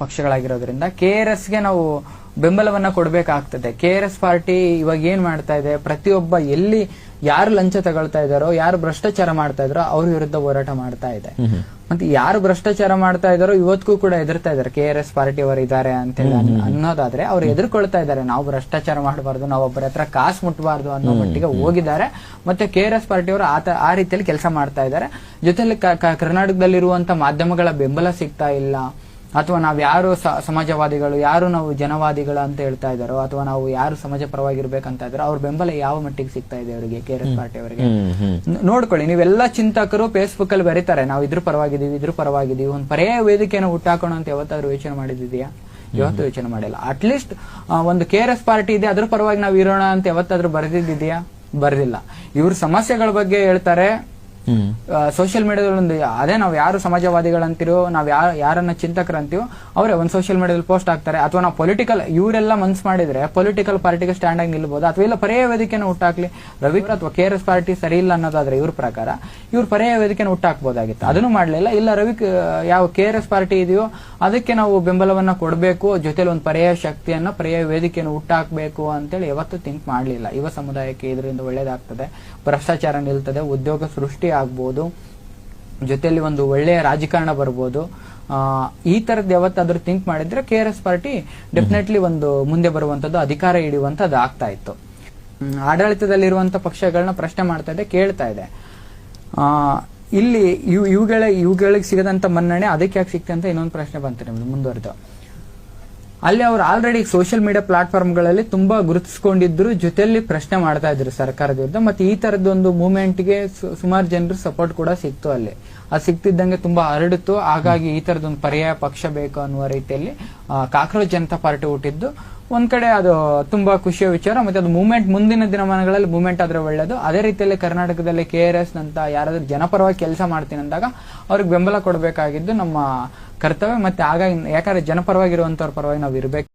ಪಕ್ಷಗಳಾಗಿರೋದ್ರಿಂದ KRS ಗೆ ನಾವು ಬೆಂಬಲವನ್ನ ಕೊಡಬೇಕಾಗ್ತದೆ. KRS ಪಾರ್ಟಿ ಇವಾಗ ಏನ್ ಮಾಡ್ತಾ ಇದೆ, ಪ್ರತಿಯೊಬ್ಬ ಎಲ್ಲಿ ಯಾರು ಲಂಚ ತಗೊಳ್ತಾ ಇದಾರೋ, ಯಾರು ಭ್ರಷ್ಟಾಚಾರ ಮಾಡ್ತಾ ಇದಾರೋ ಅವ್ರ ವಿರುದ್ಧ ಹೋರಾಟ ಮಾಡ್ತಾ ಇದೆ. ಮತ್ತೆ ಯಾರು ಭ್ರಷ್ಟಾಚಾರ ಮಾಡ್ತಾ ಇದಾರೋ ಇವತ್ತಿಗೂ ಕೂಡ ಎದುರ್ತಾ ಇದಾರೆ. KRS ಪಾರ್ಟಿ ಅವರು ಇದಾರೆ ಅಂತ ಅನ್ನೋದಾದ್ರೆ ಅವ್ರು ಎದುರ್ಕೊಳ್ತಾ ಇದಾರೆ. ನಾವು ಭ್ರಷ್ಟಾಚಾರ ಮಾಡಬಾರ್ದು, ನಾವು ಒಬ್ಬರ ಹತ್ರ ಕಾಸು ಮುಟ್ಟಬಾರ್ದು ಅನ್ನೋ ಮಟ್ಟಿಗೆ ಹೋಗಿದ್ದಾರೆ. ಮತ್ತೆ KRS ಪಾರ್ಟಿ ಅವರು ಆ ರೀತಿಯಲ್ಲಿ ಕೆಲಸ ಮಾಡ್ತಾ ಇದ್ದಾರೆ. ಜೊತೆಲಿ ಕರ್ನಾಟಕದಲ್ಲಿರುವಂತ ಮಾಧ್ಯಮಗಳ ಬೆಂಬಲ ಸಿಗ್ತಾ ಇಲ್ಲ, ಅಥವಾ ನಾವ್ ಯಾರು ಸಮಾಜವಾದಿಗಳು, ಯಾರು ನಾವು ಜನವಾದಿಗಳು ಅಂತ ಹೇಳ್ತಾ ಇದಾರೋ, ಅಥವಾ ನಾವು ಯಾರು ಸಮಾಜ ಪರವಾಗಿರ್ಬೇಕಂತ ಇದಾರೋ ಅವ್ರ ಬೆಂಬಲ ಯಾವ ಮಟ್ಟಿಗೆ ಸಿಗ್ತಾ ಇದೆ ಅವರಿಗೆ, KRS ಪಾರ್ಟಿ ಅವರಿಗೆ. ನೋಡ್ಕೊಳ್ಳಿ, ನೀವೆಲ್ಲ ಚಿಂತಕರು ಫೇಸ್ಬುಕ್ ಅಲ್ಲಿ ಬರೀತಾರೆ ನಾವು ಇದ್ರ ಪರವಾಗಿದೀವಿ, ಒಂದು ಪರ್ಯಾಯ ವೇದಿಕೆಯನ್ನು ಹುಟ್ಟಾಕೋಣ ಅಂತ ಯಾವತ್ತಾದ್ರೂ ಯೋಚನೆ ಮಾಡಿದ್ಯಾ? ಯಾವತ್ತೂ ಯೋಚನೆ ಮಾಡಿಲ್ಲ. ಅಟ್ಲೀಸ್ಟ್ ಒಂದು KRS ಪಾರ್ಟಿ ಇದೆ, ಅದ್ರ ಪರವಾಗಿ ನಾವು ಇರೋಣ ಅಂತ ಯಾವತ್ತಾದ್ರೂ ಬರೆದಿದ್ಯಾ? ಬರ್ದಿಲ್ಲ. ಇವ್ರ ಸಮಸ್ಯೆಗಳ ಬಗ್ಗೆ ಹೇಳ್ತಾರೆ ಸೋಷಿಯಲ್ ಮೀಡಿಯಾದಲ್ಲಿ. ಅದೇ ನಾವು ಯಾರು ಸಮಾಜವಾದಿಗಳಂತೀರೋ, ನಾವ್ ಯಾರನ್ನ ಚಿಂತಕರಂತೀವೋ ಅವರೇ ಒಂದು ಸೋಷಿಯಲ್ ಮೀಡಿಯಾದಲ್ಲಿ ಪೋಸ್ಟ್ ಹಾಕ್ತಾರೆ. ಅಥವಾ ನಾವು ಪೊಲಿಟಿಕಲ್ ಇವರೆಲ್ಲ ಮನ್ಸ್ ಮಾಡಿದ್ರೆ ಪೊಲಿಟಿಕಲ್ ಪಾರ್ಟಿಗೆ ಸ್ಟ್ಯಾಂಡ್ ಆಗಿ ನಿಲ್ಬಹುದು, ಅಥವಾ ಇಲ್ಲ ಪರ್ಯಾಯ ವೇದಿಕೆನ ಹುಟ್ಟಾಕ್ಲಿ. ರವಿ ಅಥವಾ KRS ಪಾರ್ಟಿ ಸರಿ ಇಲ್ಲ ಅನ್ನೋದಾದ್ರೆ ಇವ್ರ ಪ್ರಕಾರ ಇವ್ರು ಪರ್ಯಾಯ ವೇದಿಕೆನ ಹುಟ್ಟಾಕ್ಬೋದಾಗಿತ್ತು. ಅದನ್ನು ಮಾಡ್ಲಿಲ್ಲ. ಇಲ್ಲ ರವಿ ಯಾವ KRS ಪಾರ್ಟಿ ಇದೆಯೋ ಅದಕ್ಕೆ ನಾವು ಬೆಂಬಲವನ್ನ ಕೊಡಬೇಕು, ಜೊತೆಲಿ ಒಂದು ಪರ್ಯಾಯ ಶಕ್ತಿಯನ್ನ, ಪರ್ಯಾಯ ವೇದಿಕೆಯನ್ನು ಹುಟ್ಟಾಕ್ಬೇಕು ಅಂತೇಳಿ ಯಾವತ್ತೂ ಥಿಂಕ್ ಮಾಡ್ಲಿಲ್ಲ. ಯುವ ಸಮುದಾಯಕ್ಕೆ ಇದರಿಂದ ಒಳ್ಳೇದಾಗ್ತದೆ, ಭ್ರಷ್ಟಾಚಾರ ನಿಲ್ತದೆ, ಉದ್ಯೋಗ ಸೃಷ್ಟಿ ಆಗ್ಬೋದು, ಜೊತೆಲಿ ಒಂದು ಒಳ್ಳೆಯ ರಾಜಕಾರಣ ಬರ್ಬೋದು. ಈ ತರದ್ ಯಾವತ್ತಾದ್ರೂ ಥಿಂಕ್ ಮಾಡಿದ್ರೆ KRS ಪಾರ್ಟಿ ಡೆಫಿನೆಟ್ಲಿ ಒಂದು ಮುಂದೆ ಬರುವಂತದ್ದು, ಅಧಿಕಾರ ಹಿಡಿಯುವಂತದ್ದು ಆಗ್ತಾ ಇತ್ತು. ಆಡಳಿತದಲ್ಲಿರುವಂತ ಪಕ್ಷಗಳನ್ನ ಪ್ರಶ್ನೆ ಮಾಡ್ತಾ ಇದೆ, ಕೇಳ್ತಾ ಇದೆ. ಇಲ್ಲಿ ಇವುಗಳಿಗೆ ಸಿಗದಂತ ಮನ್ನಣೆ ಅದಕ್ಕೆ ಯಾಕೆ ಸಿಕ್ತೆ ಅಂತ ಇನ್ನೊಂದು ಪ್ರಶ್ನೆ ಬಂತು ನಿಮ್ದು ಮುಂದುವರೆದು. ಅಲ್ಲಿ ಅವ್ರು ಆಲ್ರೆಡಿ ಸೋಷಿಯಲ್ ಮೀಡಿಯಾ ಪ್ಲಾಟ್ಫಾರ್ಮ್ಗಳಲ್ಲಿ ತುಂಬಾ ಗುರುತಿಸಿಕೊಂಡಿದ್ರು, ಜೊತೆಯಲ್ಲಿ ಪ್ರಶ್ನೆ ಮಾಡ್ತಾ ಇದ್ರು ಸರ್ಕಾರದ ವಿರುದ್ಧ. ಮತ್ತೆ ಈ ತರದೊಂದು ಮೂವ್ಮೆಂಟ್ಗೆ ಸುಮಾರು ಜನರು ಸಪೋರ್ಟ್ ಕೂಡ ಸಿಕ್ತು. ಅಲ್ಲಿ ಅದು ಸಿಕ್ತಿದ್ದಂಗೆ ತುಂಬಾ ಹರಡಿತು. ಹಾಗಾಗಿ ಈ ತರದೊಂದು ಪರ್ಯಾಯ ಪಕ್ಷ ಬೇಕು ಅನ್ನುವ ರೀತಿಯಲ್ಲಿ ಕಾಕ್ರೋಚ್ ಜನತಾ ಪಾರ್ಟಿ ಹುಟ್ಟಿದ್ದು ಒಂದ್ ಕಡೆ ಅದು ತುಂಬಾ ಖುಷಿಯ ವಿಚಾರ. ಮತ್ತೆ ಅದು ಮೂವ್ಮೆಂಟ್ ಮುಂದಿನ ದಿನಮಾನಗಳಲ್ಲಿ ಮೂವ್ಮೆಂಟ್ ಆದ್ರೆ ಒಳ್ಳೇದು. ಅದೇ ರೀತಿಯಲ್ಲಿ ಕರ್ನಾಟಕದಲ್ಲಿ KRS ನಂತ ಯಾರಾದ್ರೂ ಜನಪರವಾಗಿ ಕೆಲಸ ಮಾಡ್ತೀನಿ ಅಂದಾಗ ಅವ್ರಿಗೆ ಬೆಂಬಲ ಕೊಡಬೇಕಾಗಿದ್ದು ನಮ್ಮ ಕರ್ತವ್ಯ. ಮತ್ತೆ ಯಾಕಂದ್ರೆ ಜನಪರವಾಗಿರುವಂತವ್ರ ಪರವಾಗಿ ನಾವು ಇರ್ಬೇಕು.